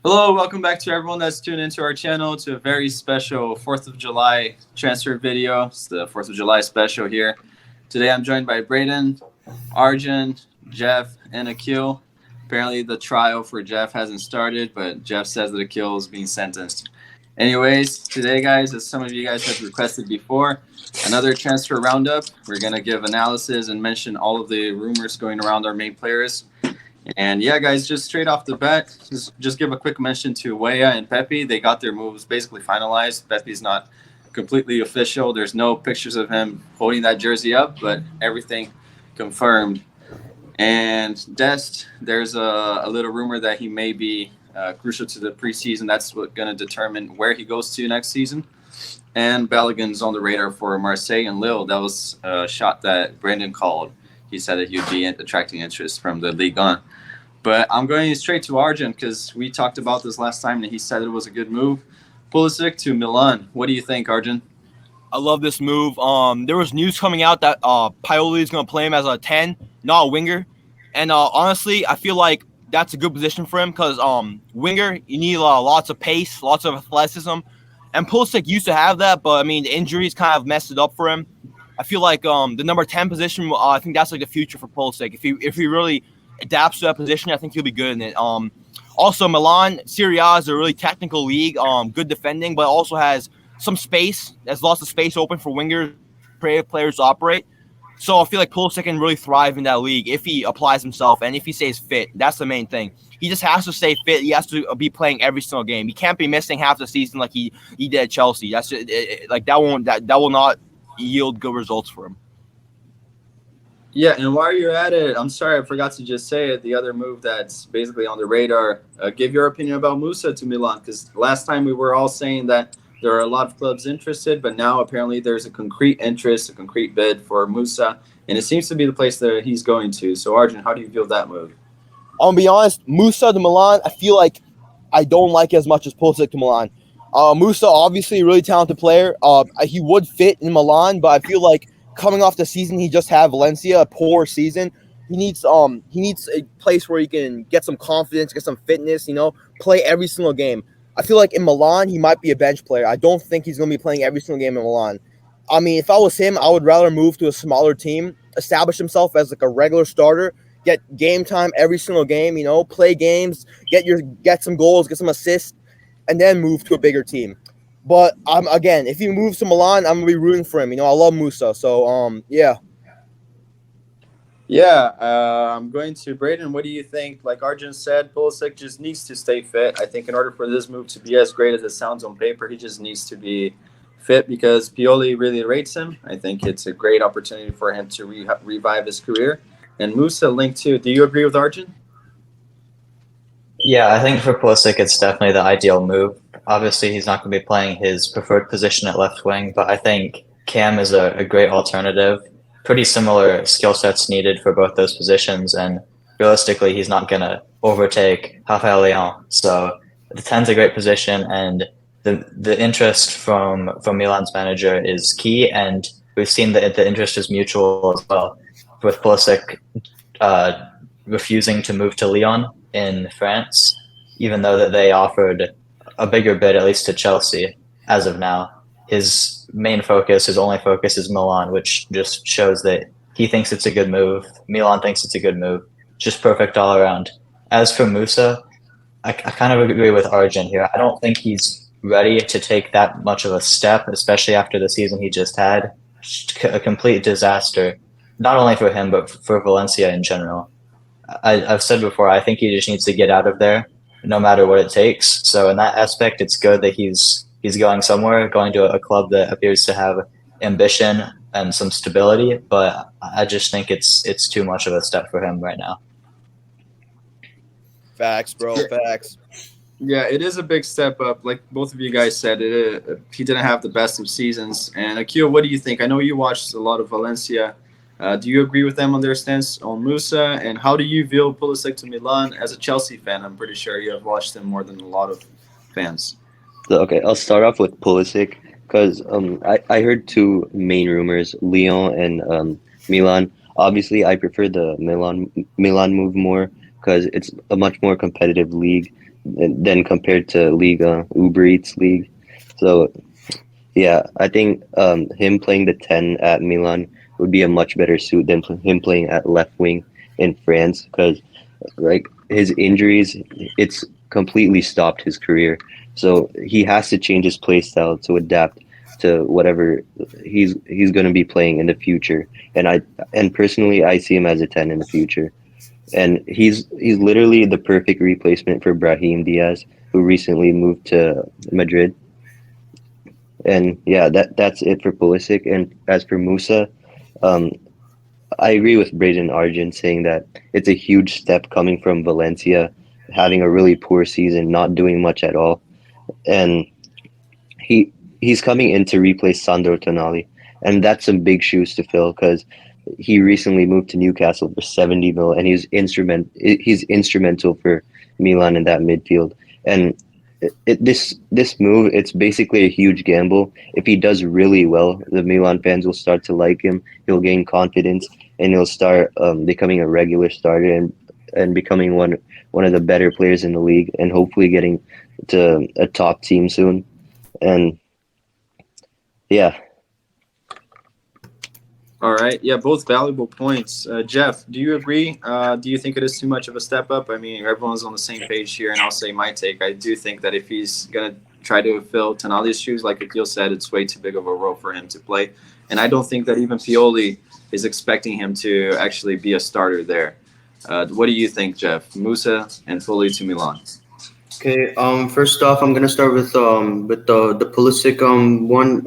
Hello, welcome back to everyone that's tuned into our channel to a very special 4th of July transfer video. It's the 4th of July special here. Today I'm joined by Braden, Arjun, Jeff, and Akil. Apparently the trial for Jeff hasn't started, but Jeff says that Akil is being sentenced. Anyways, today guys, as some of you guys have requested before, another transfer roundup. We're going to give analysis and mention all of the rumors going around our main players. And yeah, guys, just straight off the bat, just give a quick mention to Weah and Pepe. They got their moves basically finalized. Pepe's not completely official. There's no pictures of him holding that jersey up, but everything confirmed. And Dest, there's a little rumor that he may be crucial to the preseason. That's what's going to determine where he goes to next season. And Balogun's on the radar for Marseille and Lille. That was a shot that Brandon called. He said that he would be attracting interest from the Ligue 1. But I'm going straight to Arjun because we talked about this last time and he said it was a good move. Pulisic to Milan. What do you think, Arjun? I love this move. There was news coming out that Pioli is going to play him as a 10, not a winger. And honestly, I feel like that's a good position for him because winger, you need lots of pace, lots of athleticism. And Pulisic used to have that, but, I mean, the injuries kind of messed it up for him. I feel like the number 10 position, I think that's like the future for Pulisic. If he really adapts to that position, I think he'll be good in it. Also, Milan, Serie A is a really technical league, good defending, but also has some space. There's lots of space open for wingers, creative players to operate. So I feel like Pulisic can really thrive in that league if he applies himself and if he stays fit. That's the main thing. He just has to stay fit. He has to be playing every single game. He can't be missing half the season like he did at Chelsea. That's just, that will not yield good results for him. Yeah, and while you're at it, I'm sorry, I forgot to just say it. The other move that's basically on the radar, give your opinion about Musa to Milan, because last time we were all saying that there are a lot of clubs interested, but now apparently there's a concrete interest, a concrete bid for Musa, and it seems to be the place that he's going to. So, Arjun, how do you feel that move? I'm gonna be honest, Musa to Milan, I feel like I don't like as much as Pulisic to Milan. Musa, obviously a really talented player. He would fit in Milan, but I feel like coming off the season he just had Valencia, a poor season, he needs a place where he can get some confidence, get some fitness, play every single game. I feel like in Milan he might be a bench player. I don't think he's going to be playing every single game in Milan. I mean, if I was him, I would rather move to a smaller team, establish himself as like a regular starter, get game time every single game, play games, get some goals, get some assists, and then move to a bigger team. But again, if he moves to Milan, I'm gonna be rooting for him. I love Musa, so yeah. Yeah, I'm going to Braden. What do you think? Like Arjun said, Pulisic just needs to stay fit. I think in order for this move to be as great as it sounds on paper, he just needs to be fit because Pioli really rates him. I think it's a great opportunity for him to revive his career. And Musa linked too. Do you agree with Arjun? Yeah, I think for Pulisic, it's definitely the ideal move. Obviously, he's not going to be playing his preferred position at left wing, but I think Cam is a great alternative. Pretty similar skill sets needed for both those positions, and realistically, he's not going to overtake Rafael Leão. So the 10's a great position, and the interest from Milan's manager is key, and we've seen that the interest is mutual as well, with Pulisic refusing to move to Lyon in France, even though that they offered a bigger bid, at least to Chelsea, as of now. His main focus, his only focus is Milan, which just shows that he thinks it's a good move. Milan thinks it's a good move. Just perfect all around. As for Musa, I kind of agree with Arjun here. I don't think he's ready to take that much of a step, especially after the season he just had. A complete disaster, not only for him, but for Valencia in general. I've said before, I think he just needs to get out of there, no matter what it takes. So in that aspect, it's good that he's going somewhere, going to a club that appears to have ambition and some stability. But I just think it's too much of a step for him right now. Facts, bro. Facts. Yeah, it is a big step up. Like both of you guys said, he didn't have the best of seasons. And Akil, what do you think? I know you watched a lot of Valencia. Do you agree with them on their stance on Musa? And how do you view Pulisic to Milan as a Chelsea fan? I'm pretty sure you have watched them more than a lot of fans. So, okay, I'll start off with Pulisic because I heard two main rumors, Lyon and Milan. Obviously, I prefer the Milan move more because it's a much more competitive league than compared to Liga Uber Eats League. So yeah, I think him playing the 10 at Milan would be a much better suit than him playing at left wing in France because like his injuries, it's completely stopped his career. So he has to change his play style to adapt to whatever he's going to be playing in the future. And personally, I see him as a 10 in the future. And he's literally the perfect replacement for Brahim Diaz, who recently moved to Madrid. And yeah, that's it for Pulisic. And as for Musa, um, I agree with Braden Argent saying that it's a huge step coming from Valencia, having a really poor season, not doing much at all, and he's coming in to replace Sandro Tonali, and that's some big shoes to fill because he recently moved to Newcastle for 70 mil, and he's instrumental for Milan in that midfield. And this move, it's basically a huge gamble. If he does really well, the Milan fans will start to like him. He'll gain confidence, and he'll start becoming a regular starter and becoming one of the better players in the league, and hopefully getting to a top team soon. And yeah, All right. Yeah, both valuable points. Jeff, do you agree? Do you think it is too much of a step up? I mean, everyone's on the same page here, and I'll say my take. I do think that if he's going to try to fill Tonali's shoes, like Akil said, it's way too big of a role for him to play. And I don't think that even Pioli is expecting him to actually be a starter there. What do you think, Jeff? Musa and Fully to Milan. Okay. First off, I'm gonna start with the Pulisic one.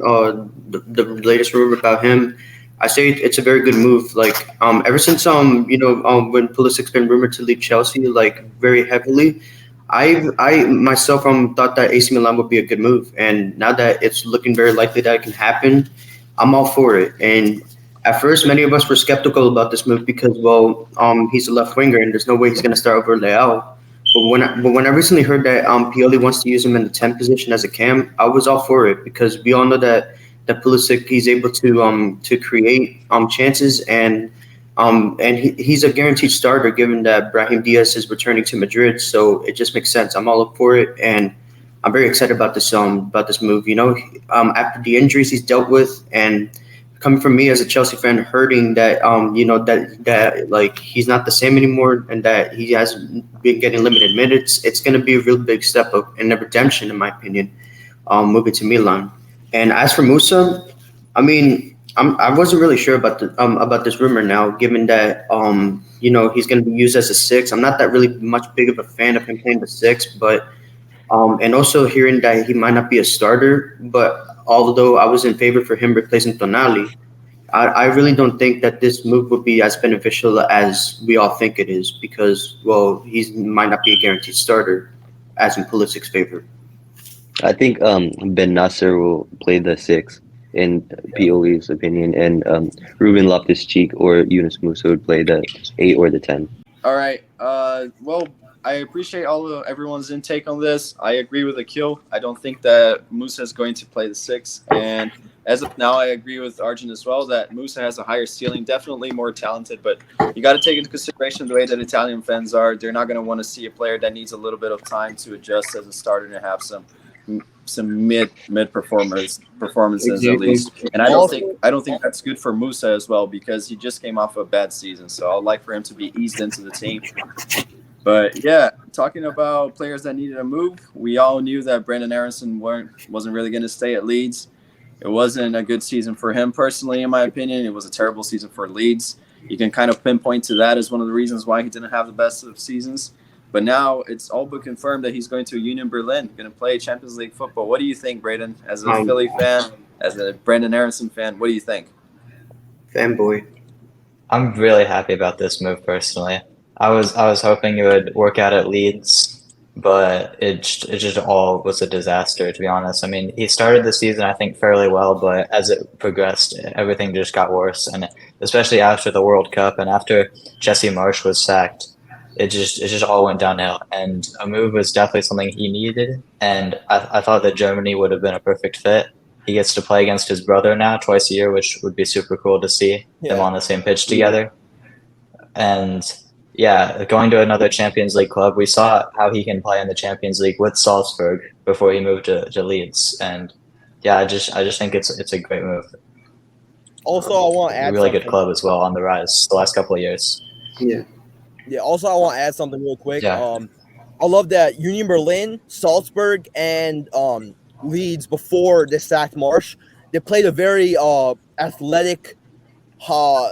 The latest rumor about him. I say it's a very good move. Like ever since when Pulisic's been rumored to leave Chelsea like very heavily, I myself thought that AC Milan would be a good move, and now that it's looking very likely that it can happen, I'm all for it. And at first, many of us were skeptical about this move because he's a left winger and there's no way he's gonna start over Leao. But when I recently heard that Pioli wants to use him in the 10 position as a cam, I was all for it because we all know that Pulisic, he's able to create chances, and he's a guaranteed starter given that Brahim Diaz is returning to Madrid, so it just makes sense. I'm all up for it, and I'm very excited about this move. After the injuries he's dealt with, and coming from me as a Chelsea fan, hurting that that like he's not the same anymore, and that he has been getting limited minutes. It's going to be a real big step up and a redemption, in my opinion, moving to Milan. And as for Musa, I mean, I wasn't really sure about this rumor now, given that he's going to be used as a six. I'm not that really much big of a fan of him playing the six, but and also hearing that he might not be a starter. But although I was in favor for him replacing Tonali, I really don't think that this move would be as beneficial as we all think it is because he might not be a guaranteed starter, as in Pulisic's favor. I think Ben Nasser will play the 6 in Pioli's opinion, and Ruben Loftus-Cheek or Yunus Musa would play the 8 or the 10. All right. Well, I appreciate everyone's intake on this. I agree with Akil. I don't think that Musa is going to play the 6. And as of now, I agree with Arjun as well that Musa has a higher ceiling, definitely more talented. But you got to take into consideration the way that Italian fans are. They're not going to want to see a player that needs a little bit of time to adjust as a starter and have some mid performances at least. And I don't think that's good for Musa as well because he just came off a bad season. So I'd like for him to be eased into the team. But yeah, talking about players that needed a move, we all knew that Brandon Aaronson wasn't really going to stay at Leeds. It wasn't a good season for him personally, in my opinion. It was a terrible season for Leeds. You can kind of pinpoint to that as one of the reasons why he didn't have the best of seasons. But now it's all but confirmed that he's going to Union Berlin, going to play Champions League football. What do you think, Braden? As a Philly fan, as a Brandon Aaronson fan, what do you think? Fanboy. I'm really happy about this move personally. I was hoping it would work out at Leeds, but it just all was a disaster, to be honest. I mean, he started the season I think fairly well, but as it progressed, everything just got worse, and especially after the World Cup and after Jesse Marsch was sacked. It just all went downhill, and a move was definitely something he needed. And I thought that Germany would have been a perfect fit. He gets to play against his brother now twice a year, which would be super cool to see them on the same pitch together. And yeah, going to another Champions League club. We saw how he can play in the Champions League with Salzburg before he moved to Leeds, and yeah, I just think it's a great move. Also, I want to A add really good something. club as well on the rise the last couple of years. Yeah. Yeah. Also, I want to add something real quick. Yeah. I love that Union Berlin, Salzburg, and Leeds before they sacked Marsh, they played a very athletic,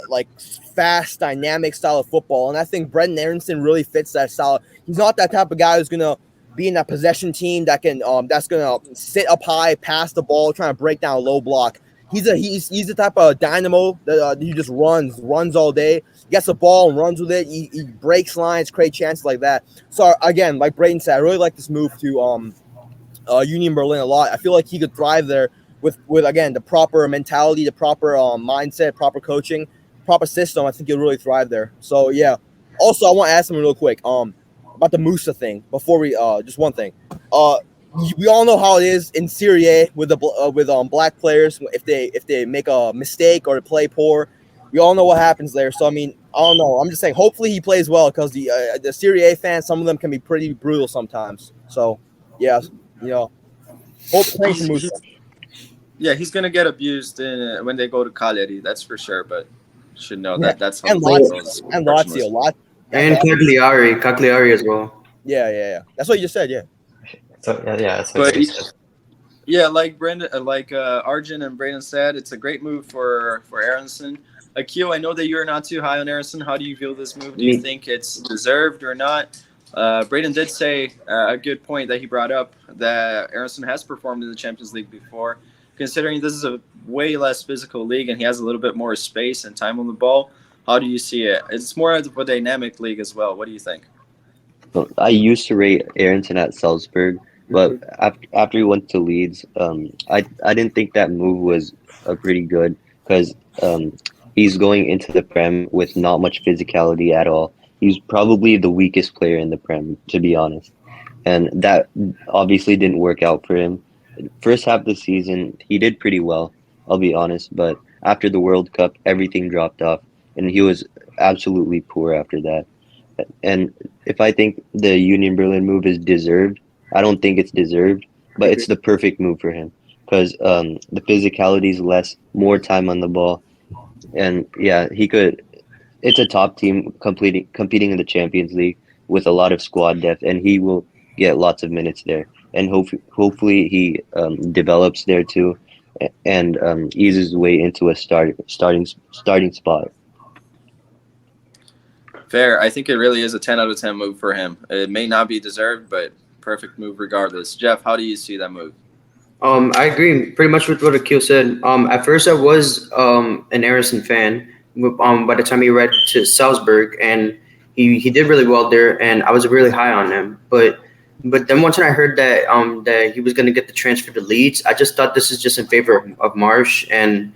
like fast, dynamic style of football, and I think Brendan Aaronson really fits that style. He's not that type of guy who's gonna be in that possession team that can that's gonna sit up high, pass the ball, trying to break down a low block. He's the type of dynamo that he just runs all day, gets the ball and runs with it. He breaks lines, creates chances like that. So again, like Braden said, I really like this move to Union Berlin a lot. I feel like he could thrive there with again the proper mentality, the proper mindset, proper coaching, proper system. I think he'll really thrive there. So yeah. Also, I want to ask him real quick about the Musa thing before we just one thing. We all know how it is in Serie A with black players if they make a mistake or they play poor. We all know what happens there. So I mean, I don't know. I'm just saying. Hopefully he plays well because the Serie A fans, some of them can be pretty brutal sometimes. So yeah, hope playing for Musa. Yeah, he's gonna get abused when they go to Cagliari. That's for sure. But you should know Yeah. that's how And Lazio. And Cagliari as well. Yeah. That's what you just said. Yeah. So yeah, it's But yeah, like Arjun and Brandon said, it's a great move for Aaronson. Akil, I know that you're not too high on Aaronson. How do you feel this move? Do you think it's deserved or not? Braden did say a good point that he brought up that Aaronson has performed in the Champions League before. Considering this is a way less physical league and he has a little bit more space and time on the ball, how do you see it? It's more of a dynamic league as well. What do you think? I used to rate Aaronson at Salzburg, but after he went to Leeds, I didn't think that move was pretty good because he's going into the Prem with not much physicality at all. He's probably the weakest player in the Prem, to be honest, and that obviously didn't work out for him. First half of the season, he did pretty well, I'll be honest, but after the World Cup, everything dropped off, and he was absolutely poor after that. And if I think the Union Berlin move is deserved, I don't think it's deserved, but it's the perfect move for him because the physicality is less, more time on the ball, and yeah, he could. It's a top team competing in the Champions League with a lot of squad depth, and he will get lots of minutes there. And hopefully he develops there too, and eases his way into a starting spot. Fair. I think it really is a 10 out of 10 move for him. It may not be deserved, but perfect move regardless. Jeff, how do you see that move? I agree pretty much with what Akil said. At first I was an Aaronson fan. By the time he read to Salzburg, and he did really well there, and I was really high on him. But then once I heard that he was going to get the transfer to Leeds, I just thought this is just in favor of Marsh and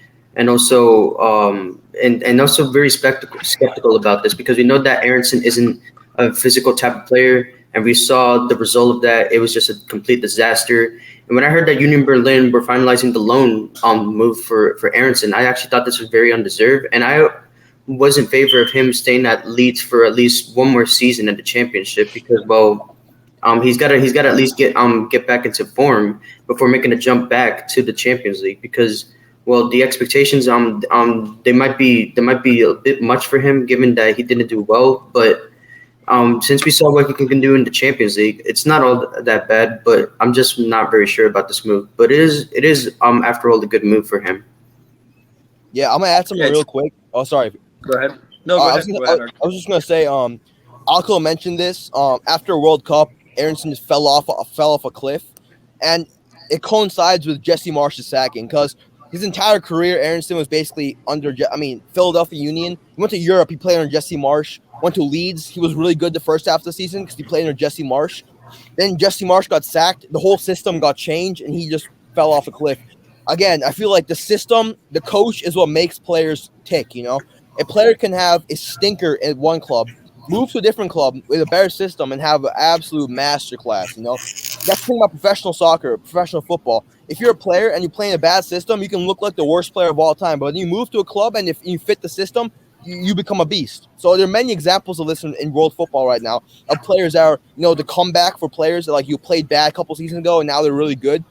also also very skeptical about this because we know that Aaronson isn't a physical type of player, and we saw the result of that. It was just a complete disaster. And when I heard that Union Berlin were finalizing the loan move for Aaronson, I actually thought this was very undeserved, and I was in favor of him staying at Leeds for at least one more season in the championship because he's got to at least get back into form before making a jump back to the Champions League because the expectations they might be a bit much for him given that he didn't do well, but since we saw what he can do in the Champions League, it's not all that bad, but I'm just not very sure about this move. But it is after all a good move for him. Yeah, I'm gonna add something real quick. Oh, sorry. Go ahead. No, go ahead. I was just gonna say, Alco mentioned this. After World Cup, Aaronson just fell off a cliff, and it coincides with Jesse Marsh's sacking because his entire career, Aaronson was basically under. Philadelphia Union. He went to Europe. He played under Jesse Marsh. Went to Leeds. He was really good the first half of the season because he played under Jesse Marsh. Then Jesse Marsh got sacked. The whole system got changed, and he just fell off a cliff. Again, I feel like the system, the coach is what makes players tick, A player can have a stinker at one club, move to a different club with a better system, and have an absolute masterclass, That's the thing about professional soccer, professional football. If you're a player and you play in a bad system, you can look like the worst player of all time. But when you move to a club and if you fit the system, you become a beast. So there are many examples of this in world football right now of players that are, the comeback for players that, like, you played bad a couple seasons ago and now they're really good.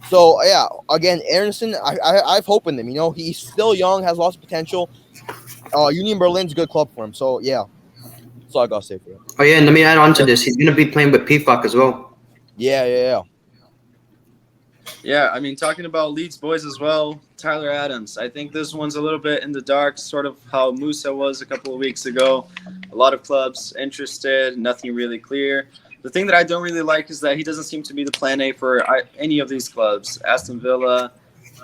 So yeah, again, Aaronson, I have hope in him. He's still young, has lots of potential. Union Berlin's a good club for him. So yeah, that's all I gotta say for him. Oh yeah, and let me add on to this. He's gonna be playing with PFOC as well. Yeah. Yeah, I mean, talking about Leeds boys as well, Tyler Adams. I think this one's a little bit in the dark, sort of how Musa was a couple of weeks ago. A lot of clubs interested, nothing really clear. The thing that I don't really like is that he doesn't seem to be the plan A for any of these clubs. Aston Villa,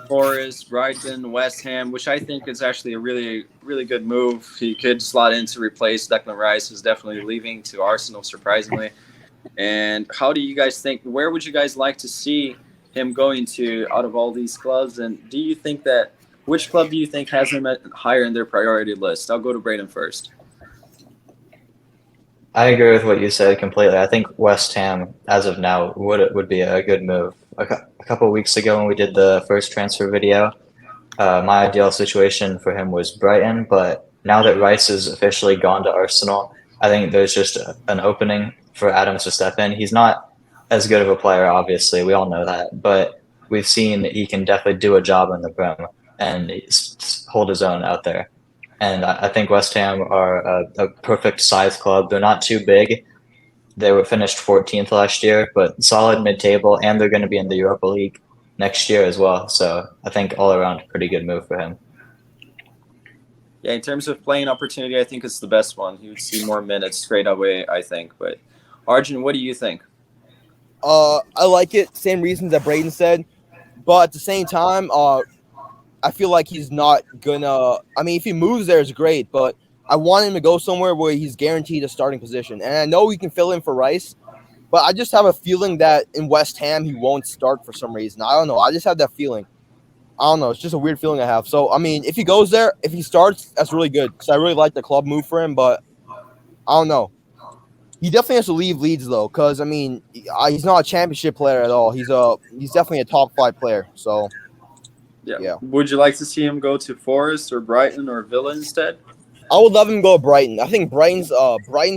Forest, Brighton, West Ham, which I think is actually a really, really good move. He could slot in to replace Declan Rice, who's definitely leaving to Arsenal, surprisingly. And how do you guys think, where would you guys like to see him going to out of all these clubs? And which club do you think has him higher in their priority list? I'll go to Braden first. I agree with what you said completely. I think West Ham, as of now, would be a good move. A couple of weeks ago when we did the first transfer video, my ideal situation for him was Brighton, but now that Rice is officially gone to Arsenal, I think there's just an opening for Adams to step in. He's not as good of a player, obviously. We all know that. But we've seen he can definitely do a job in the Prem and hold his own out there. And I think West Ham are a perfect size club. They're not too big. They were finished 14th last year, but solid mid-table, and they're going to be in the Europa League next year as well. So I think all around, pretty good move for him. Yeah, in terms of playing opportunity, I think it's the best one. He would see more minutes straight away, I think. But Arjun, what do you think? I like it. Same reasons that Braden said, but at the same time, I feel like he's not gonna. I mean, if he moves there, it's great, but I want him to go somewhere where he's guaranteed a starting position. And I know he can fill in for Rice, but I just have a feeling that in West Ham he won't start for some reason. I don't know. I just have that feeling. I don't know. It's just a weird feeling I have. So I mean, if he goes there, if he starts, that's really good because I really like the club move for him. But I don't know. He definitely has to leave Leeds though, because I mean, he's not a championship player at all. He's definitely a top 5 player. So yeah. Would you like to see him go to Forest or Brighton or Villa instead? I would love him to go to Brighton. I think Brighton's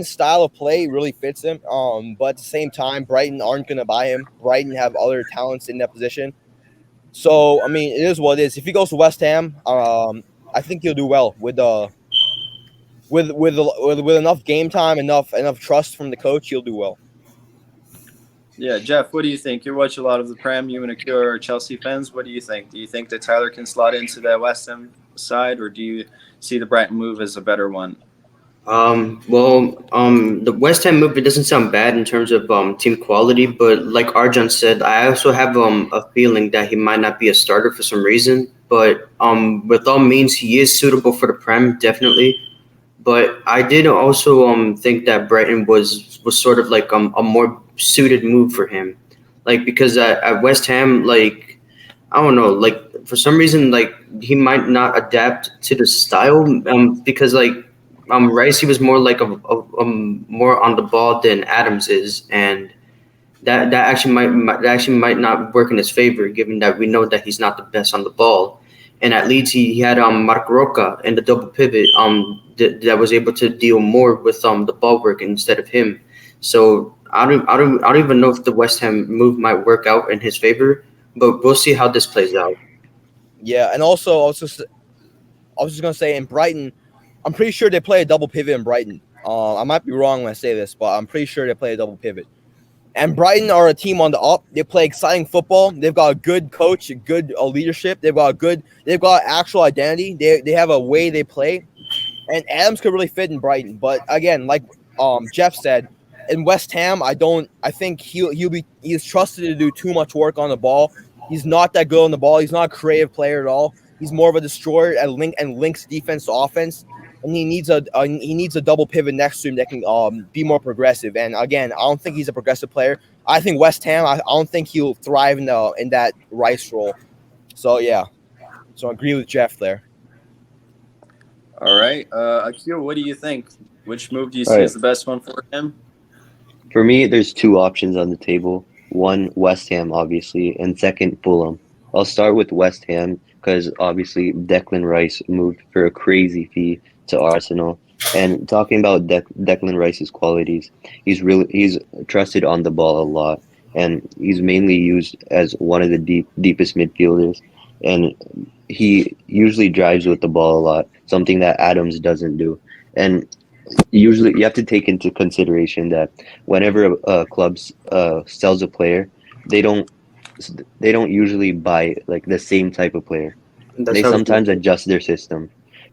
style of play really fits him. But at the same time, Brighton aren't gonna buy him. Brighton have other talents in that position. So I mean, it is what it is. If he goes to West Ham, I think he'll do well with enough game time, enough trust from the coach. He'll do well. Yeah, Jeff, what do you think? You watch a lot of the Prem. You and Akira are Chelsea fans. What do you think? Do you think that Tyler can slot into that West Ham side, or do you see the Brighton move as a better one? The West Ham move, it doesn't sound bad in terms of team quality, but like Arjun said, I also have a feeling that he might not be a starter for some reason. But with all means, he is suitable for the Prem, definitely. But I did also think that Brighton was sort of like a more suited move for him, like because at West Ham, like I don't know, like for some reason, like he might not adapt to the style because like Rice, he was more like a more on the ball than Adams is, and that actually might not work in his favor, given that we know that he's not the best on the ball. And at Leeds, he had Marc Roca and the double pivot that was able to deal more with the ball work instead of him. So I don't even know if the West Ham move might work out in his favor, but we'll see how this plays out. Yeah, and also I was just gonna say in Brighton, I'm pretty sure they play a double pivot in Brighton. I might be wrong when I say this, but I'm pretty sure they play a double pivot. And Brighton are a team on the up. They play exciting football. They've got a good coach, a good leadership. They've got actual identity. They have a way they play. And Adams could really fit in Brighton. But again, like Jeff said, in West Ham, I think he's trusted to do too much work on the ball. He's not that good on the ball. He's not a creative player at all. He's more of a destroyer and links defense to offense. And he needs a double pivot next to him that can be more progressive. And again, I don't think he's a progressive player. I think West Ham, I don't think he'll thrive in that Rice role. So yeah, so I agree with Jeff there. All right, Akira, what do you think? Which move do you see as the best one for him? For me, there's 2 options on the table. One, West Ham, obviously, and second, Fulham. I'll start with West Ham because obviously Declan Rice moved for a crazy fee to Arsenal. And talking about Declan Rice's qualities, he's trusted on the ball a lot, and he's mainly used as one of the deepest midfielders. And he usually drives with the ball a lot, something that Adams doesn't do. And usually, you have to take into consideration that whenever a club sells a player, they don't they don't usually buy like the same type of player. That's They how sometimes adjust their system.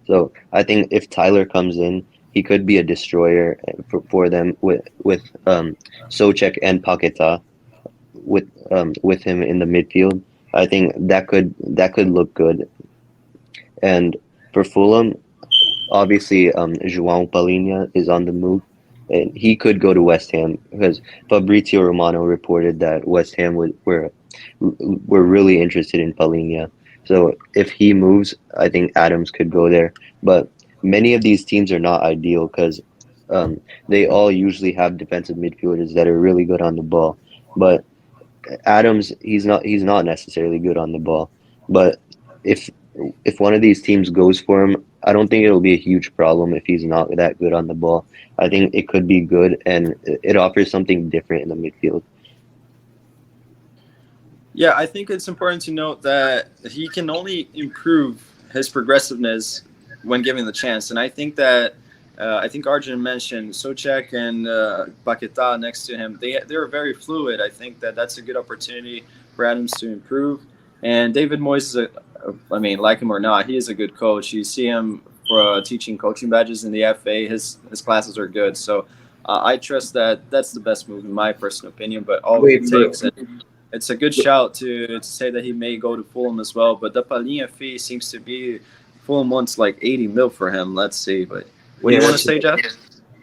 So I think if Tyler comes in, he could be a destroyer for them with Socek and Paqueta with him in the midfield. I think that could look good. And for Fulham, obviously, João Palhinha is on the move, and he could go to West Ham because Fabrizio Romano reported that West Ham were really interested in Palhinha. So if he moves, I think Adams could go there. But many of these teams are not ideal because they all usually have defensive midfielders that are really good on the ball. But Adams, he's not necessarily good on the ball. But if if one of these teams goes for him, I don't think it'll be a huge problem if he's not that good on the ball. I think it could be good, and it offers something different in the midfield. Yeah, I think it's important to note that he can only improve his progressiveness when given the chance. And I think that I think Arjun mentioned Socek and Paqueta next to him. They're very fluid. I think that that's a good opportunity for Adams to improve. And David Moyes is I mean, like him or not, he is a good coach. You see him for teaching coaching badges in the FA. His classes are good. So I trust that that's the best move in my personal opinion. But all it takes. It's a good shout to say that he may go to Fulham as well. But the Palhinha fee seems to be Fulham wants like 80 mil for him. Let's see. But what do you want to say, Jeff?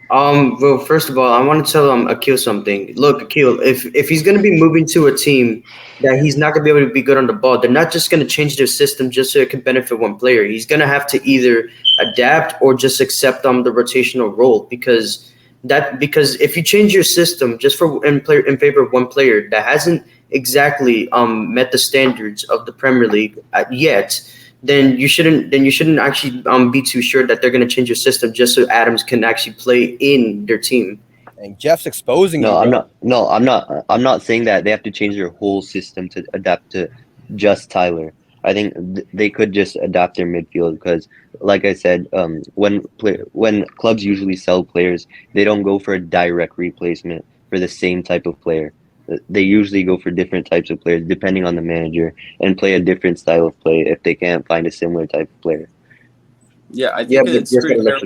Well, first of all, I want to tell Akil something. Look, Akil, if he's going to be moving to a team that he's not going to be able to be good on the ball, they're not just going to change their system just so it can benefit one player. He's going to have to either adapt or just accept the rotational role because if you change your system just in favor of one player that hasn't exactly met the standards of the Premier League yet, then you shouldn't actually be too sure that they're going to change your system just so Adams can actually play in their team. And Jeff's exposing No, you. I'm not. No, I'm not saying that they have to change their whole system to adapt to just Tyler. I think they could just adapt their midfield because, like I said, when clubs usually sell players, they don't go for a direct replacement for the same type of player. They usually go for different types of players depending on the manager and play a different style of play if they can't find a similar type of player. Yeah, I think it's pretty fair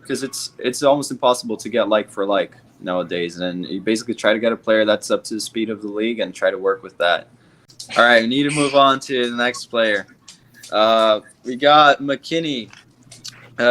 because it's almost impossible to get like for like nowadays, and you basically try to get a player that's up to the speed of the league and try to work with that. All right, we need to move on to the next player. We got McKennie.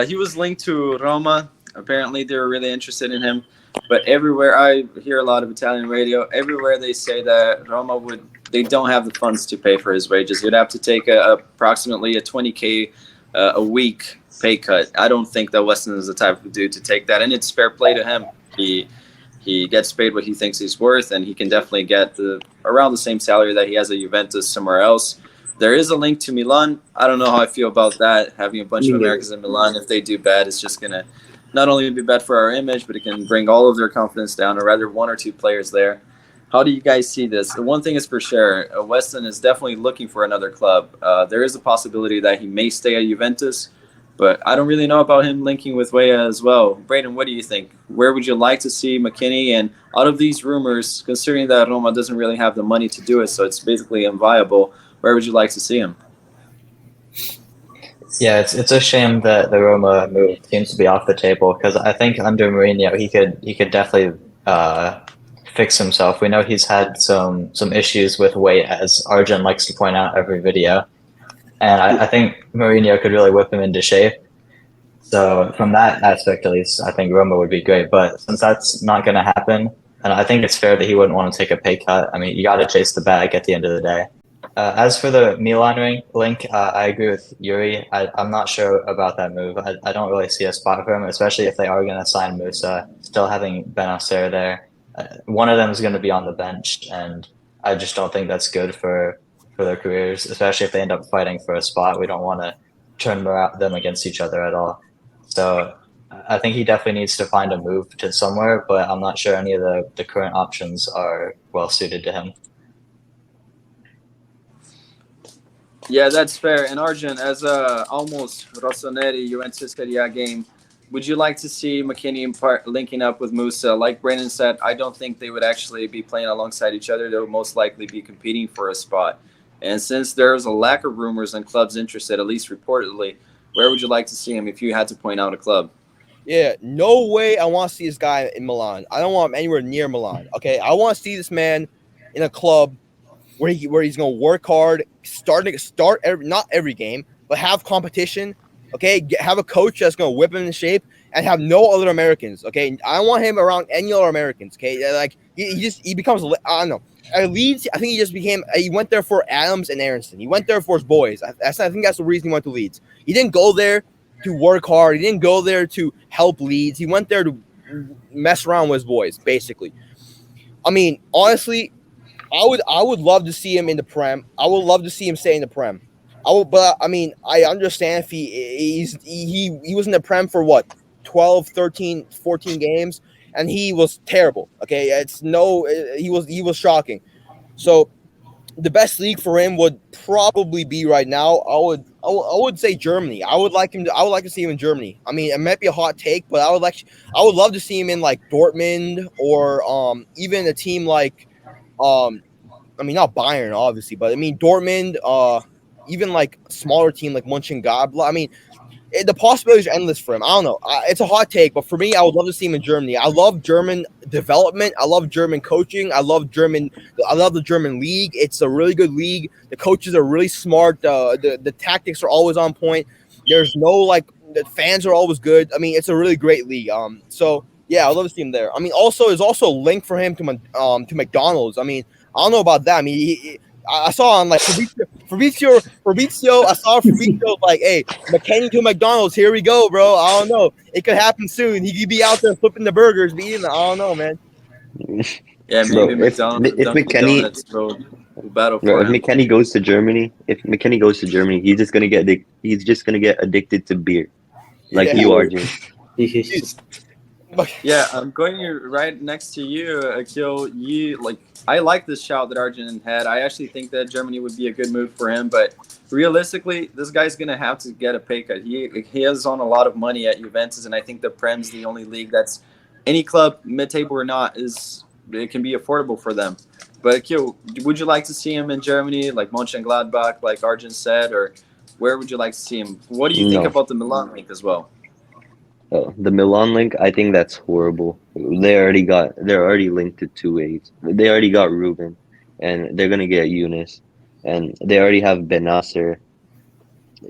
He was linked to Roma. Apparently, they were really interested in him. But everywhere I hear a lot of Italian radio, everywhere they say that Roma they don't have the funds to pay for his wages. He'd have to take approximately a 20K a week pay cut. I don't think that Weston is the type of dude to take that, and it's fair play to him. He gets paid what he thinks he's worth, and he can definitely get around the same salary that he has at Juventus somewhere else. There is a link to Milan. I don't know how I feel about that. Having a bunch of Americans in Milan, if they do bad, it's just going to not only be bad for our image, but it can bring all of their confidence down, or rather one or two players there. How do you guys see this? The one thing is for sure, Weston is definitely looking for another club. There is a possibility that he may stay at Juventus, but I don't really know about him linking with Weah as well. Braden, what do you think? Where would you like to see McKennie? And out of these rumors, considering that Roma doesn't really have the money to do it, so it's basically unviable, where would you like to see him? Yeah, it's a shame that the Roma move seems to be off the table because I think under Mourinho he could definitely fix himself. We know he's had some issues with weight, as Arjun likes to point out every video, and I think Mourinho could really whip him into shape. So from that aspect, at least, I think Roma would be great. But since that's not going to happen, and I think it's fair that he wouldn't want to take a pay cut. I mean, you got to chase the bag at the end of the day. As for the Milan link, I agree with Yuri. I'm not sure about that move. I don't really see a spot for him, especially if they are going to sign Musa. Still having Benacer there, one of them is going to be on the bench, and I just don't think that's good for their careers, especially if they end up fighting for a spot. We don't want to turn them against each other at all. So I think he definitely needs to find a move to somewhere, but I'm not sure any of the current options are well suited to him. Yeah, that's fair. And Arjun, as a almost Rossoneri Juventus Serie A game, would you like to see McKennie linking up with Musa? Like Brandon said, I don't think they would actually be playing alongside each other. They would most likely be competing for a spot. And since there's a lack of rumors and clubs interested, at least reportedly, where would you like to see him if you had to point out a club? Yeah, no way I want to see this guy in Milan. I don't want him anywhere near Milan. Okay, I want to see this man in a club where he's going to work hard, not every game, but have competition. Okay, have a coach that's going to whip him in shape, and have no other Americans. Okay, I don't want him around any other Americans. Okay, like he becomes, I don't know. At Leeds, I think he went there for Adams and Aaronson. He went there for his boys. I think that's the reason he went to Leeds. He didn't go there to work hard. He didn't go there to help Leeds. He went there to mess around with his boys, basically. I mean, honestly, I would love to see him in the Prem. I would love to see him stay in the Prem. But I mean, I understand if he was in the Prem for what, 12, 13, 14 games, and he was terrible. Okay, he was shocking. So the best league for him would probably be right now. I would say Germany. I would like to see him in Germany. I mean, it might be a hot take, but I would love to see him in like Dortmund or even a team like I mean, not Bayern obviously, but I mean Dortmund, even like a smaller team like Mönchengladbach. I mean, the possibilities are endless for him. I don't know. It's a hot take, but for me, I would love to see him in Germany. I love German development. I love German coaching. I love the German league. It's a really good league. The coaches are really smart. The tactics are always on point. There's no the fans are always good. I mean, it's a really great league. So yeah, I'd love to see him there. I mean, there's also a link for him to McDonald's. I mean, I don't know about that. I mean, I saw on like Fabrizio. I saw Fabrizio like, hey, McKennie to McDonald's. Here we go, bro. I don't know. It could happen soon. He could be out there flipping the burgers, but I don't know, man. Yeah, maybe McDonald's. If McKennie will battle bro, for if him. McKennie goes to Germany, he's just gonna get addicted to beer, like you are, James. Yeah, I'm going right next to you, Akil. I like this shout that Arjun had. I actually think that Germany would be a good move for him, but realistically, this guy's gonna have to get a pay cut. He has on a lot of money at Juventus, and I think the Prem's the only league that's any club, mid-table or not, it can be affordable for them. But Akil, would you like to see him in Germany, like Mönchengladbach, like Arjun said, or where would you like to see him? What do you think about the Milan link as well? The Milan link, I think that's horrible. They're already linked to 2 A's. They already got Ruben, and they're gonna get Eunice, and they already have Benasser.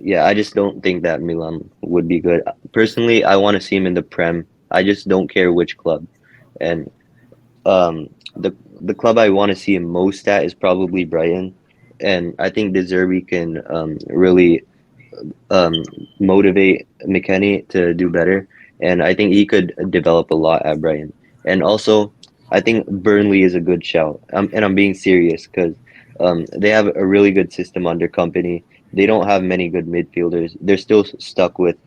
Yeah, I just don't think that Milan would be good. Personally, I want to see him in the Prem. I just don't care which club, and the club I want to see him most at is probably Brighton, and I think De Zerbi can really motivate McKennie to do better, and I think he could develop a lot at Brighton. And also, I think Burnley is a good shout. And I'm being serious because they have a really good system under Company. They don't have many good midfielders. They're still stuck with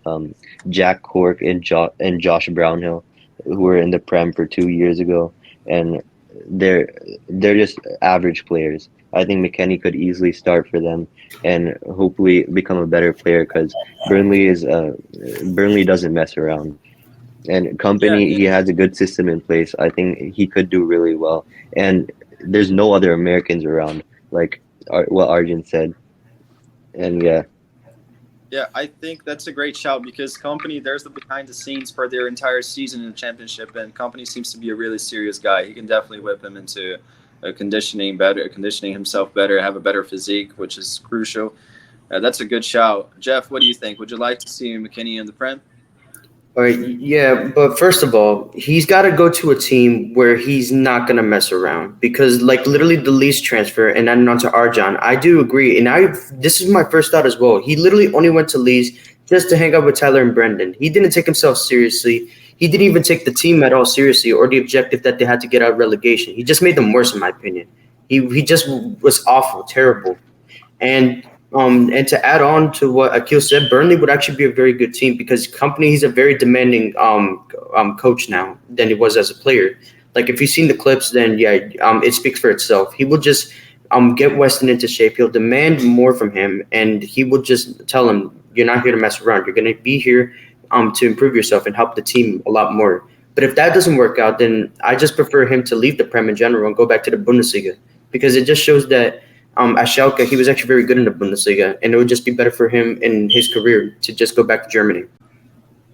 Jack Cork and Josh Brownhill, who were in the Prem for 2 years ago, and they're just average players. I think McKennie could easily start for them and hopefully become a better player because Burnley doesn't mess around. And Company, he has a good system in place. I think he could do really well. And there's no other Americans around, like what Arjun said. And yeah. Yeah, I think that's a great shout because Company, there's the behind the scenes for their entire season in the championship, and Company seems to be a really serious guy. He can definitely whip him into conditioning himself better, have a better physique, which is crucial. That's a good shout. Jeff, what do you think? Would you like to see McKennie in the Prem? All right, yeah, but first of all, he's got to go to a team where he's not going to mess around because, like, literally the Leeds transfer, and then on to Arjan, I do agree, and this is my first thought as well. He literally only went to Leeds just to hang out with Tyler and Brendan. He didn't take himself seriously. He didn't even take the team at all seriously or the objective that they had to get out of relegation. He just made them worse, in my opinion. He just was awful, terrible. And And to add on to what Akil said, Burnley would actually be a very good team because Company, he's a very demanding coach now than he was as a player. Like if you've seen the clips, then yeah, it speaks for itself. He will just get Weston into shape. He'll demand more from him, and he will just tell him, "You're not here to mess around. You're going to be here to improve yourself and help the team a lot more." But if that doesn't work out, then I just prefer him to leave the Prem in general and go back to the Bundesliga because it just shows that at Schalke, he was actually very good in the Bundesliga, and it would just be better for him in his career to just go back to Germany.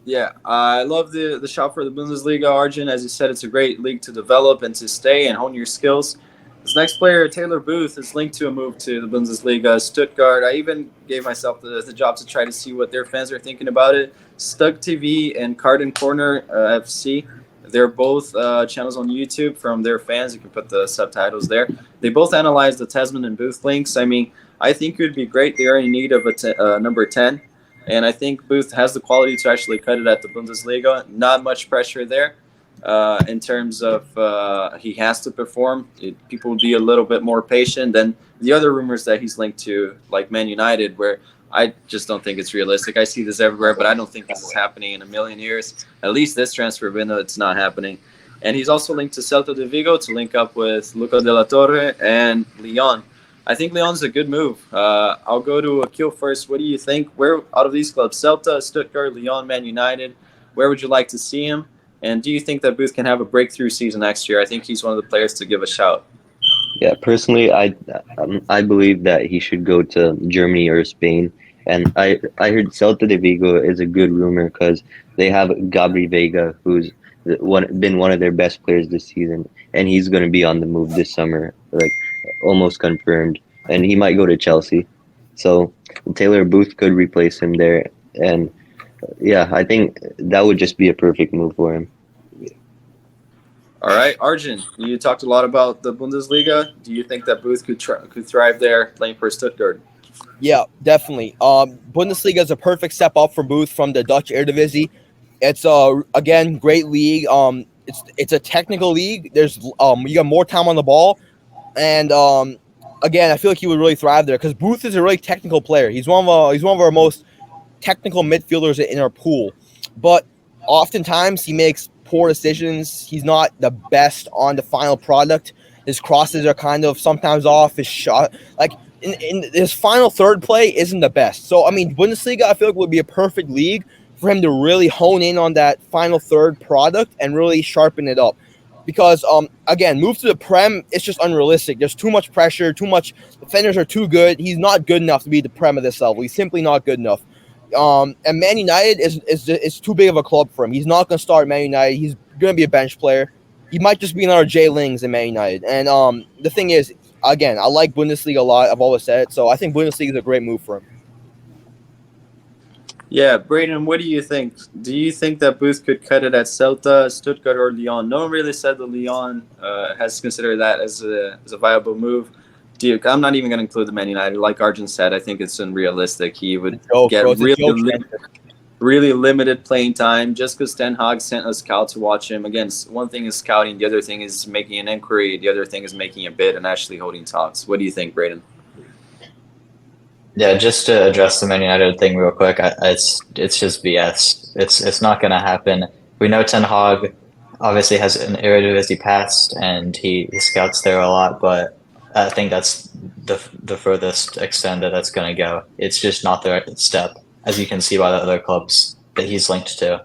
Yeah, I love the shot for the Bundesliga, Arjun. As you said, it's a great league to develop and to stay and hone your skills. This next player, Taylor Booth, is linked to a move to the Bundesliga, Stuttgart. I even gave myself the job to try to see what their fans are thinking about it. Stug TV and Carden Corner FC. They're both channels on YouTube from their fans. You can put the subtitles there. They both analyze the Tasman and Booth links. I mean, I think it would be great. They are in need of a number 10. And I think Booth has the quality to actually cut it at the Bundesliga. Not much pressure there in terms of he has to perform. People will be a little bit more patient than the other rumors that he's linked to, like Man United, where I just don't think it's realistic. I see this everywhere, but I don't think this is happening in a million years. At least this transfer window, it's not happening. And he's also linked to Celta de Vigo to link up with Luca de la Torre and Lyon. I think Lyon's a good move. I'll go to Akil first. What do you think? Where out of these clubs, Celta, Stuttgart, Lyon, Man United, where would you like to see him? And do you think that Booth can have a breakthrough season next year? I think he's one of the players to give a shout. Yeah, personally, I believe that he should go to Germany or Spain. And I heard Celta de Vigo is a good rumor because they have Gabri Vega, who's been one of their best players this season, and he's going to be on the move this summer, like almost confirmed. And he might go to Chelsea, so Taylor Booth could replace him there. And yeah, I think that would just be a perfect move for him. All right, Arjun, you talked a lot about the Bundesliga. Do you think that Booth could thrive there playing for Stuttgart? Yeah, definitely. Bundesliga is a perfect step up for Booth from the Dutch Eredivisie. It's again great league. It's a technical league. There's you got more time on the ball, and again, I feel like he would really thrive there because Booth is a really technical player. He's one of our most technical midfielders in our pool, but oftentimes he makes poor decisions. He's not the best on the final product. His crosses are kind of sometimes off. His shot, like in his final third play, isn't the best. So I mean, Bundesliga, I feel like would be a perfect league for him to really hone in on that final third product and really sharpen it up. Because again, move to the Prem, it's just unrealistic. There's too much pressure, too much defenders are too good. He's not good enough to be the Prem of this level. He's simply not good enough. And Man United is too big of a club for him. He's not going to start Man United. He's going to be a bench player. He might just be another Jay Lings in Man United. And the thing is, again, I like Bundesliga a lot. I've always said it. So I think Bundesliga is a great move for him. Yeah, Braden, what do you think? Do you think that Booth could cut it at Celta, Stuttgart, or Lyon? No one really said that Lyon has considered that as a viable move. I'm not even going to include the Man United. Like Arjun said, I think it's unrealistic. He would get really limited playing time just because Ten Hag sent a scout to watch him. Again, one thing is scouting. The other thing is making an inquiry. The other thing is making a bid and actually holding talks. What do you think, Braden? Yeah, just to address the Man United thing real quick, it's just BS. It's not going to happen. We know Ten Hag obviously has an Eredivisie past, and he scouts there a lot, but I think that's the furthest extent that's going to go. It's just not the right step, as you can see by the other clubs that he's linked to.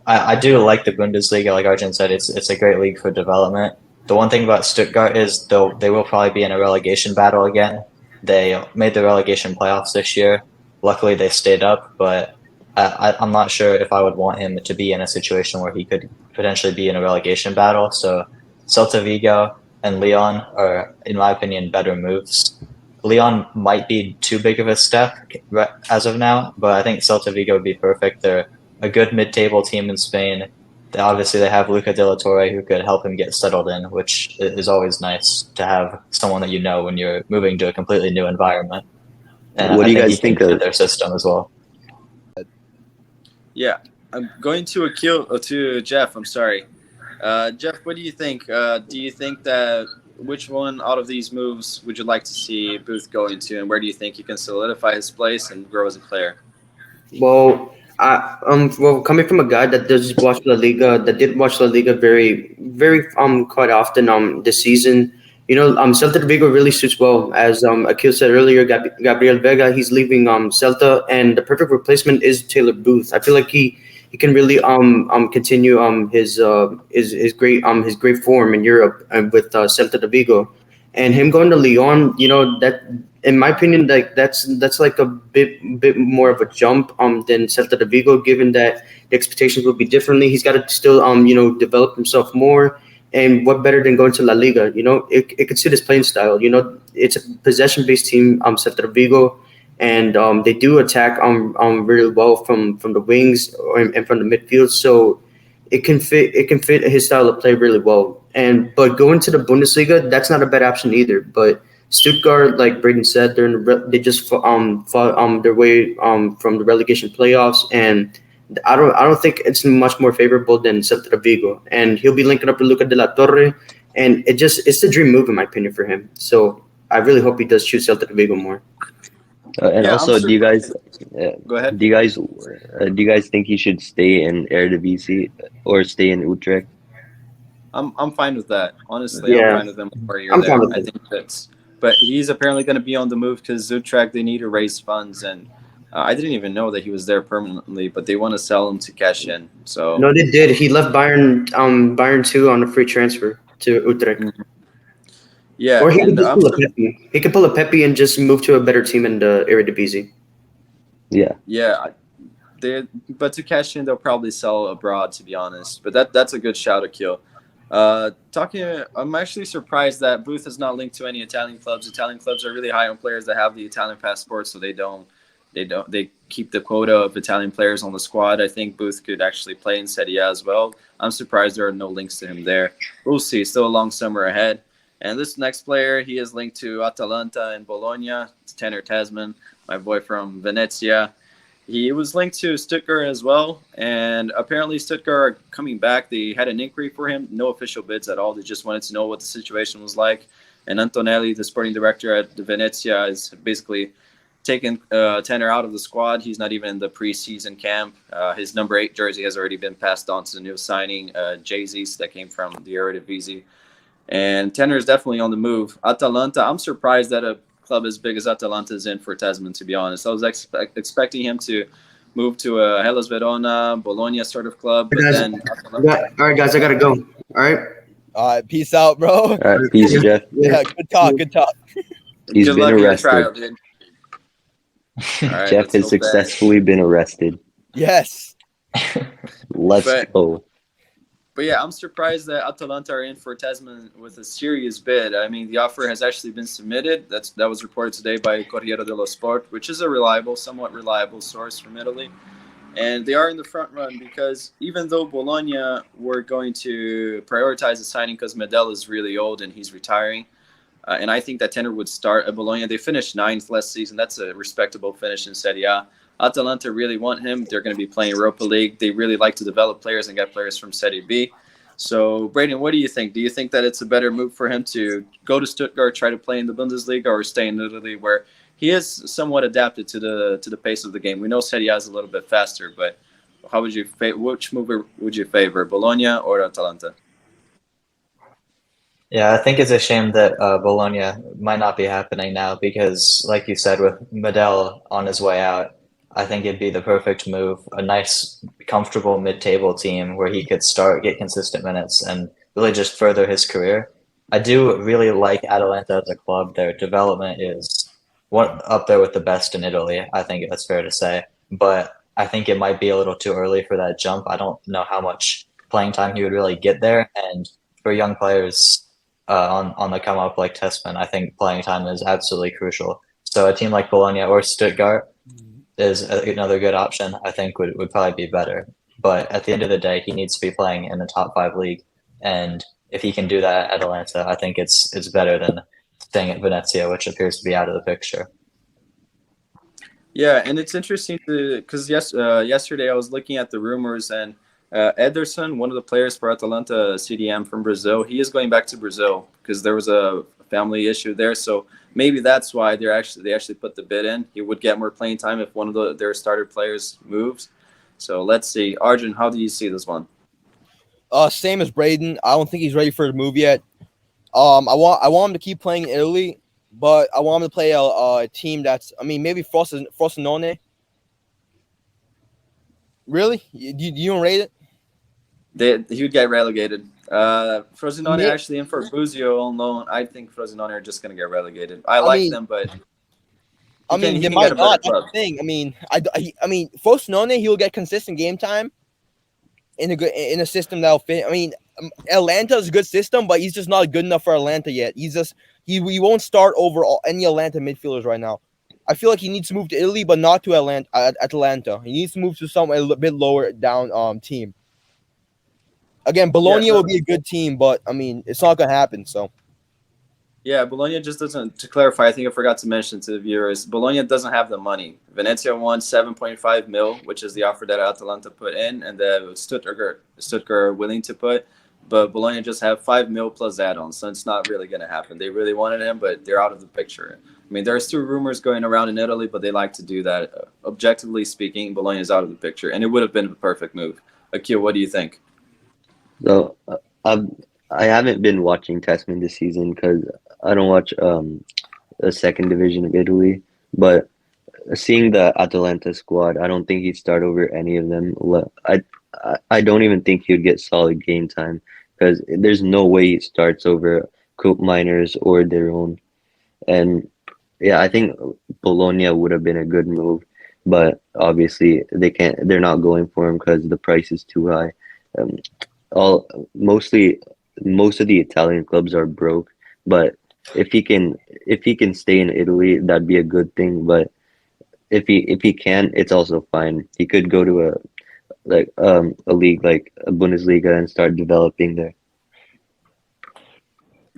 I do like the Bundesliga, like Arjun said. It's a great league for development. The one thing about Stuttgart is they will probably be in a relegation battle again. They made the relegation playoffs this year. Luckily, they stayed up, but I'm not sure if I would want him to be in a situation where he could potentially be in a relegation battle. So Celta Vigo and Lyon are, in my opinion, better moves. Lyon might be too big of a step as of now, but I think Celta Vigo would be perfect. They're a good mid-table team in Spain. They have Luca de la Torre who could help him get settled in, which is always nice to have someone that you know when you're moving to a completely new environment. And what do you guys think of their system as well? Yeah, I'm going to Jeff. I'm sorry. Jeff, what do you think? Do you think that which one out of these moves would you like to see Booth go into, and where do you think he can solidify his place and grow as a player? Well, coming from a guy that does watch La Liga, that did watch La Liga very quite often this season, Celta de Vigo really suits well. As Akil said earlier, Gabriel Vega, he's leaving Celta, and the perfect replacement is Taylor Booth. I feel like he can really continue his great form in Europe with Celta de Vigo, and him going to Lyon, that in my opinion, like that's like a bit more of a jump than Celta de Vigo, given that the expectations will be differently. He's got to still develop himself more. And what better than going to La Liga? It could suit his playing style. It's a possession based team, Celta de Vigo, and they do attack really well from the wings and from the midfield. So it can fit his style of play really well. But going to the Bundesliga, that's not a bad option either. But Stuttgart, like Braden said, they just fought their way from the relegation playoffs, and I don't think it's much more favorable than Celta de Vigo. And he'll be linking up with Luca de la Torre, and it's the dream move in my opinion for him. So I really hope he does choose Celta de Vigo more. And Yeah, also, do you guys Go ahead. do you guys think he should stay in Eredivisie or stay in Utrecht? I'm fine with that. Honestly, Yeah. I'm fine with him where you're I'm there. fine with I it. think that's. But he's apparently going to be on the move because Zutrecht, they need to raise funds, and I didn't even know that he was there permanently. But they want to sell him to cash in. So No, they did. He left Bayern 2 on a free transfer to Utrecht. yeah, Or he could and just pull a Pepe. He could pull a Pepe and just move to a better team in the Eredivisie. Yeah. yeah, but to cash in, they'll probably sell abroad. To be honest, but that's a good shout, Akil. I'm actually surprised that Booth is not linked to any Italian clubs. Italian clubs are really high on players that have the Italian passport, so they keep the quota of Italian players on the squad. I think Booth could actually play in Serie A as well. I'm surprised there are no links to him there. We'll see. Still a long summer ahead. And this next player, he is linked to Atalanta and Bologna. It's Tanner Tasman, my boy from Venezia. He was linked to Stuttgart as well, and apparently Stuttgart are coming back. They had an inquiry for him, no official bids at all. They just wanted to know what the situation was like. And Antonelli, the sporting director at the Venezia, is basically taken Tanner out of the squad. He's not even in the preseason camp. His number 8 jersey has already been passed on to the new signing, Jay-Z, that came from the Eredivisie. And Tanner is definitely on the move. Atalanta, I'm surprised that a club as big as Atalanta is in for Tasman, to be honest. I was expecting him to move to a Hellas Verona, Bologna sort of club, but Guys, then All right, guys, I gotta go. All right. Peace out, bro. All right. Peace, Jeff. Yeah, good talk. Good talk. He's good been luck in your arrested. trial, dude. All right, Jeff let's has hope that- successfully been arrested. Yes. Let's But- go. But yeah, I'm surprised that Atalanta are in for Tasman with a serious bid. I mean, the offer has actually been submitted. That was reported today by Corriere dello Sport, which is a somewhat reliable source from Italy. And they are in the front run because even though Bologna were going to prioritize the signing because Medel is really old and he's retiring, and I think that Tanner would start at Bologna. They finished 9th last season. That's a respectable finish in Serie A. Atalanta really want him. They're going to be playing Europa League. They really like to develop players and get players from Serie B. So, Braden, what do you think? Do you think that it's a better move for him to go to Stuttgart, try to play in the Bundesliga, or stay in Italy, where he is somewhat adapted to the pace of the game? We know Serie A is a little bit faster, but which move would you favor, Bologna or Atalanta? Yeah, I think it's a shame that Bologna might not be happening now because, like you said, with Medel on his way out, I think it'd be the perfect move. A nice, comfortable mid-table team where he could start, get consistent minutes, and really just further his career. I do really like Atalanta as a club. Their development is up there with the best in Italy. I think that's fair to say. But I think it might be a little too early for that jump. I don't know how much playing time he would really get there. And for young players on the come up like Tessman, I think playing time is absolutely crucial. So a team like Bologna or Stuttgart is another good option. I think would probably be better. But at the end of the day, he needs to be playing in the top 5 league. And if he can do that at Atalanta, I think it's better than staying at Venezia, which appears to be out of the picture. Yeah, and it's interesting because yesterday I was looking at the rumors, and Ederson, one of the players for Atalanta CDM from Brazil, he is going back to Brazil because there was a family issue there. So maybe that's why they actually put the bid in. He would get more playing time if one of their starter players moves. So let's see. Arjun, how do you see this one? Same as Braden. I don't think he's ready for the move yet. I want him to keep playing in Italy, but I want him to play a team that's, I mean, maybe Frosinone. Really? You don't rate it? He would get relegated. Frosinone Yeah. actually in for Buzio on loan. I think Frosinone are just going to get relegated. I like them, but they can might get a better not. That's club. the thing. I mean, Frosinone, he'll get consistent game time in a system that'll fit. I mean, Atlanta is a good system, but he's just not good enough for Atlanta yet. He won't start over any Atlanta midfielders right now. I feel like he needs to move to Italy, but not to Atlanta. He needs to move to some a bit lower down team. Again, Bologna will be a good team, but I mean, it's not going to happen. So. Yeah, Bologna just doesn't. To clarify, I think I forgot to mention to the viewers, Bologna doesn't have the money. Venezia won 7.5 mil, which is the offer that Atalanta put in, and that Stuttgart are willing to put. But Bologna just have 5 mil plus add-ons, so it's not really going to happen. They really wanted him, but they're out of the picture. I mean, there's 2 rumors going around in Italy, but they like to do that. Objectively speaking, Bologna is out of the picture, and it would have been the perfect move. Akil, what do you think? So I haven't been watching Tasman this season because I don't watch the second division of Italy. But seeing the Atalanta squad, I don't think he'd start over any of them. I don't even think he'd get solid game time because there's no way he starts over Coop Miners or their own. And yeah, I think Bologna would have been a good move, but obviously they're not going for him because the price is too high. Most of the Italian clubs are broke, but if he can stay in Italy, that'd be a good thing. But if he can, it's also fine. He could go to a league like a Bundesliga and start developing there.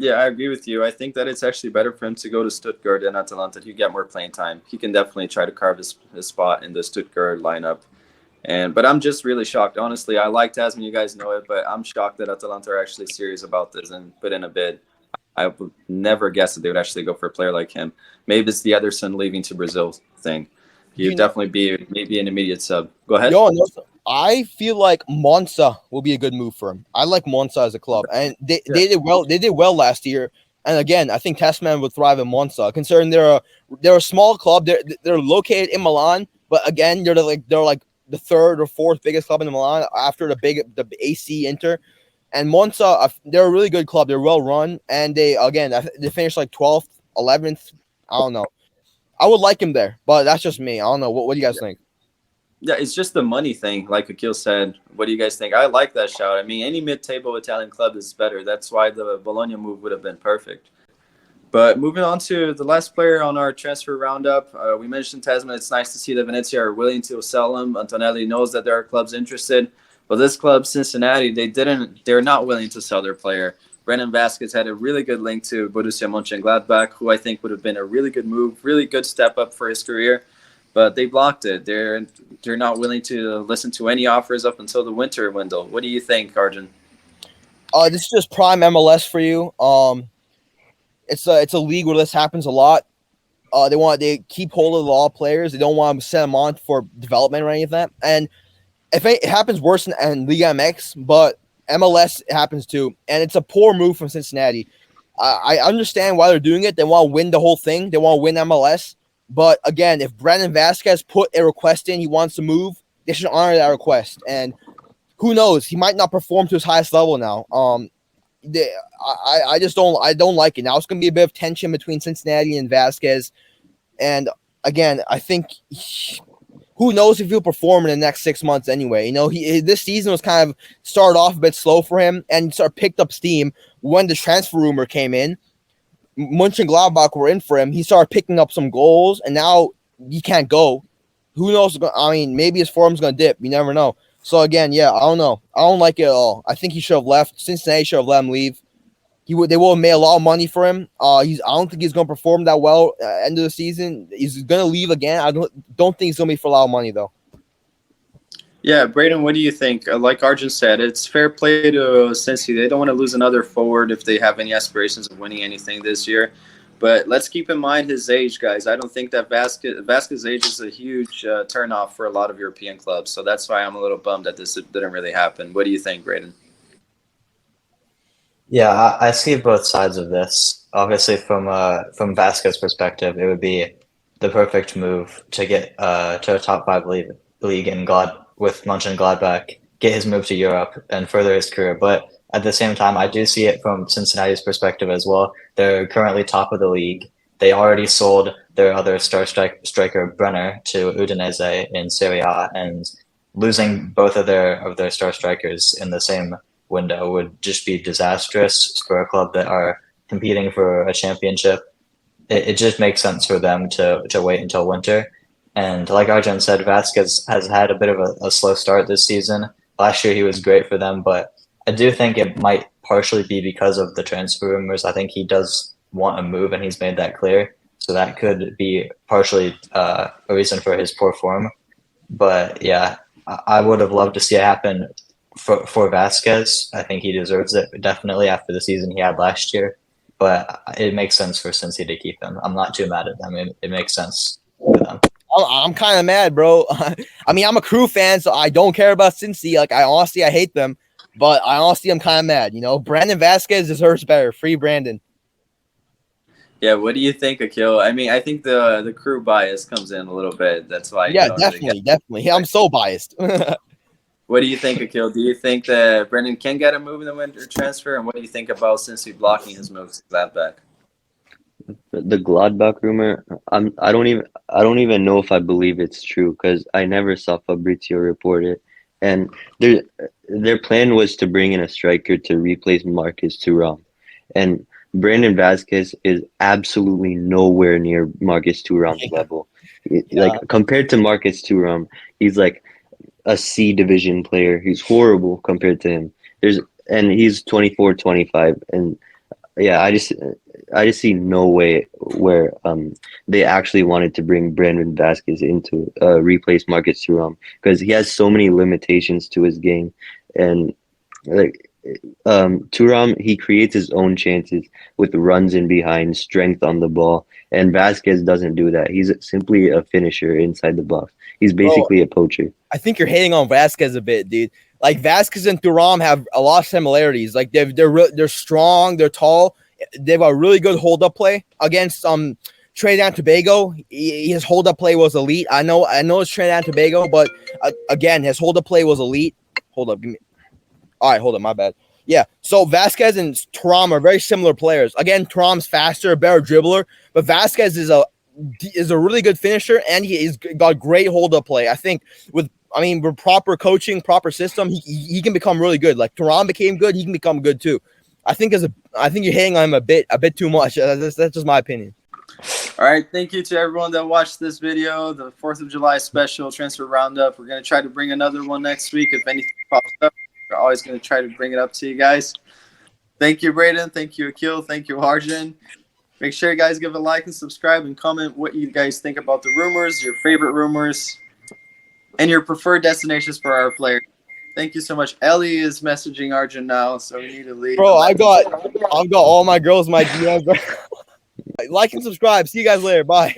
Yeah, I agree with you. I think that it's actually better for him to go to Stuttgart than Atalanta. He'd get more playing time. He can definitely try to carve his spot in the Stuttgart lineup. But I'm just really shocked. Honestly, I like Tasman, you guys know it, but I'm shocked that Atalanta are actually serious about this and put in a bid. I would never guess that they would actually go for a player like him. Maybe it's the Ederson leaving to Brazil thing. He'd definitely be maybe an immediate sub. Go ahead. I feel like Monza will be a good move for him. I like Monza as a club, and they did well. They did well last year. And again, I think Tasman would thrive in Monza, considering they're a small club. They're located in Milan, but again, they're like the 3rd or 4th biggest club in Milan after the AC Inter. And Monza, they're a really good club. They're well run, and they finished like 12th, 11th. I don't know. I would like him there, but that's just me. I don't know. What do you guys think? Yeah, it's just the money thing, like Akil said. What do you guys think? I like that shout. I mean, any mid-table Italian club is better. That's why the Bologna move would have been perfect. But moving on to the last player on our transfer roundup, we mentioned Tasman. It's nice to see that Venezia are willing to sell him. Antonelli knows that there are clubs interested. But this club, Cincinnati, they're not willing to sell their player. Brennan Vasquez had a really good link to Borussia Mönchengladbach, who I think would have been a really good move, really good step up for his career. But they blocked it. They're not willing to listen to any offers up until the winter window. What do you think, Arjun? This is just prime MLS for you. It's a league where this happens a lot. They keep hold of all players. They don't want to send them on for development or any of that. And if it happens worse in Liga MX, but MLS happens too. And it's a poor move from Cincinnati. I understand why they're doing it. They want to win the whole thing. They want to win MLS. But again, if Brandon Vasquez put a request in, he wants to move, they should honor that request. And who knows? He might not perform to his highest level now. I don't like it. Now it's going to be a bit of tension between Cincinnati and Vasquez. And again, I think who knows if he'll perform in the next 6 months anyway. You know, this season was kind of started off a bit slow for him and sort of picked up steam when the transfer rumor came in. Mönchengladbach were in for him. He started picking up some goals, and now he can't go. Who knows? I mean, maybe his form's going to dip. You never know. So, again, yeah, I don't know. I don't like it at all. I think he should have left. Cincinnati should have let him leave. They will have made a lot of money for him. I don't think he's going to perform that well end of the season. He's going to leave again. I don't think he's going to be for a lot of money, though. Yeah, Braden, what do you think? Like Arjun said, it's fair play to Cincy. They don't want to lose another forward if they have any aspirations of winning anything this year. But let's keep in mind his age, guys. I don't think that Vasquez's age is a huge turnoff for a lot of European clubs. So that's why I'm a little bummed that this didn't really happen. What do you think, Braden? Yeah, I see both sides of this. Obviously, from Vasquez's perspective, it would be the perfect move to get to a top five league in with Mönchengladbach, get his move to Europe and further his career. But at the same time, I do see it from Cincinnati's perspective as well. They're currently top of the league. They already sold their other striker Brenner to Udinese in Serie A, and losing both of their star strikers in the same window would just be disastrous for a club that are competing for a championship. It just makes sense for them to wait until winter. And like Arjun said, Vasquez has had a bit of a slow start this season. Last year he was great for them, but I do think it might partially be because of the transfer rumors. I think he does want a move, and he's made that clear. So that could be partially a reason for his poor form. But yeah, I would have loved to see it happen for Vasquez. I think he deserves it definitely after the season he had last year. But it makes sense for Cincy to keep him. I'm not too mad at them. It makes sense for them. I'm kind of mad, bro. I mean, I'm a Crew fan, so I don't care about Cincy. Like, I hate them, but I'm kind of mad. You know, Brandon Vasquez deserves better. Free Brandon. Yeah, what do you think, Akil? I mean, I think the Crew bias comes in a little bit. That's why. Yeah, definitely. Yeah, I'm so biased. What do you think, Akil? Do you think that Brendan can get a move in the winter transfer? And what do you think about Cincy blocking his moves to Gladbach? The Gladbach rumor, I don't even know if I believe it's true, because I never saw Fabrizio report it. And their plan was to bring in a striker to replace Marcus Thuram. And Brandon Vasquez is absolutely nowhere near Marcus Thuram's level. Like, compared to Marcus Thuram, he's like a C division player. He's horrible compared to him. And he's 24, 25, and yeah, I just see no way where they actually wanted to bring Brandon Vasquez into replace Marcus Thuram, because he has so many limitations to his game. And like Thuram, he creates his own chances with runs in behind, strength on the ball, and Vasquez doesn't do that. He's simply a finisher inside the box. He's basically a poacher. I think you're hating on Vasquez a bit, dude. Like, Vasquez and Thuram have a lot of similarities. Like, they're strong, they're tall, they have a really good hold up play against Trinidad and Tobago. His hold up play was elite. I know it's Trinidad and Tobago, but again, his hold up play was elite. Hold up, all right, hold up, my bad. Yeah, so Vasquez and Thuram are very similar players. Again, Thuram's faster, better dribbler, but Vasquez is a really good finisher, and he's got great hold up play. I think with proper coaching, proper system, he can become really good. Like Thuram became good, he can become good too. I think you're hating on him a bit too much. That's just my opinion. All right, thank you to everyone that watched this video, the 4th of July special transfer roundup. We're going to try to bring another one next week. If anything pops up, we're always going to try to bring it up to you guys. Thank you, Braden. Thank you, Akil. Thank you, Arjun. Make sure you guys give a like and subscribe and comment what you guys think about the rumors, your favorite rumors, and your preferred destinations for our players. Thank you so much. Ellie is messaging Arjun now, so we need to leave. Bro, I've got all my girls in my DMs. Like and subscribe. See you guys later. Bye.